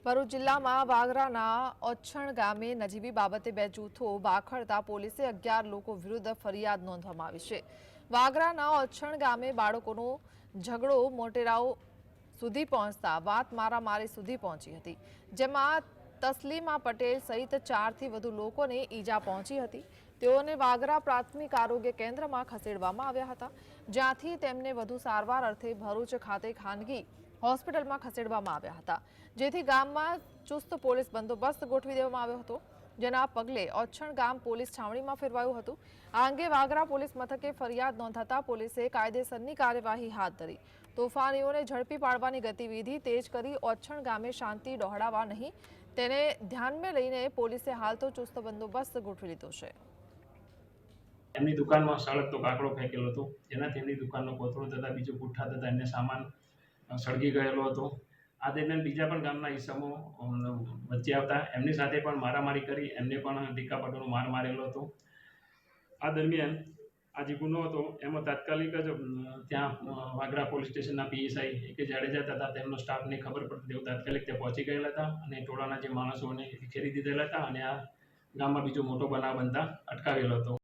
ભરૂચ જિલ્લામાં વાગરાના ઓછણ ગામે નજીવી બાબતે બે જૂથો બાખડતા પોલીસે 11 લોકો વિરુદ્ધ ફરિયાદ નોંધવામાં આવી છે। વાગરાના ઓછણ ગામે બાળકોનો ઝઘડો મોટેરાઓ સુધી પહોંચતા વાત મારામારી સુધી પહોંચી હતી, જેમાં તસ્લીમા પટેલ સહિત 4 થી વધુ લોકોને ઈજા પહોંચી હતી। તેઓને વાગરા પ્રાથમિક આરોગ્ય કેન્દ્રમાં ખસેડવામાં આવ્યા હતા, જ્યાંથી તેમને વધુ સારવાર અર્થે ભરૂચ ખાતે ખાનગી હોસ્પિટલમાં ખસેડવામાં આવ્યા હતા, જેથી ગામમાં ચુસ્ત પોલીસ બંદોબસ્ત ગોઠવી દેવામાં આવ્યો હતો, જેના પગલે ઓછણ ગામ પોલીસ છાવણીમાં ફેરવાયું હતું। આ અંગે વાગરા પોલીસ મથકે ફરિયાદ નોંધાતા પોલીસે કાયદેસરની કાર્યવાહી હાથ ધરી તોફાનીઓને ઝડપી પાડવાની ગતિવિધિ તેજ કરી ઓછણ ગામે શાંતિ ડહોળાવા નહીં તેને ધ્યાનમાં લઈને પોલીસે હાલ તો ચુસ્ત બંદોબસ્ત ગોઠવી લીધો છે। એમની દુકાનમાં સળગતો કાકડો ફેંકેલો હતો, જેનાથી એમની દુકાનનો કોથળો તથા બીજો પુઠ્ઠા તથા અન્ય સામાન સળગી ગયેલો હતો। આ દરમિયાન બીજા પણ ગામના ઈસમો વચ્ચે આવતા એમની સાથે પણ મારામારી કરી એમને પણ ટીકાપટોનો માર મારેલો હતો। આ દરમિયાન આ જે ગુનો હતો એમાં તાત્કાલિક જ ત્યાં વાગરા પોલીસ સ્ટેશનના પીએસઆઈ કે જાડેજા તથા તેમનો સ્ટાફને ખબર પડતી તેઓ તાત્કાલિક ત્યાં પહોંચી ગયેલા હતા અને ટોળાના જે માણસોને વિખેરી દીધેલા હતા અને આ ગામમાં બીજો મોટો બનાવ બનતા અટકાવેલો હતો।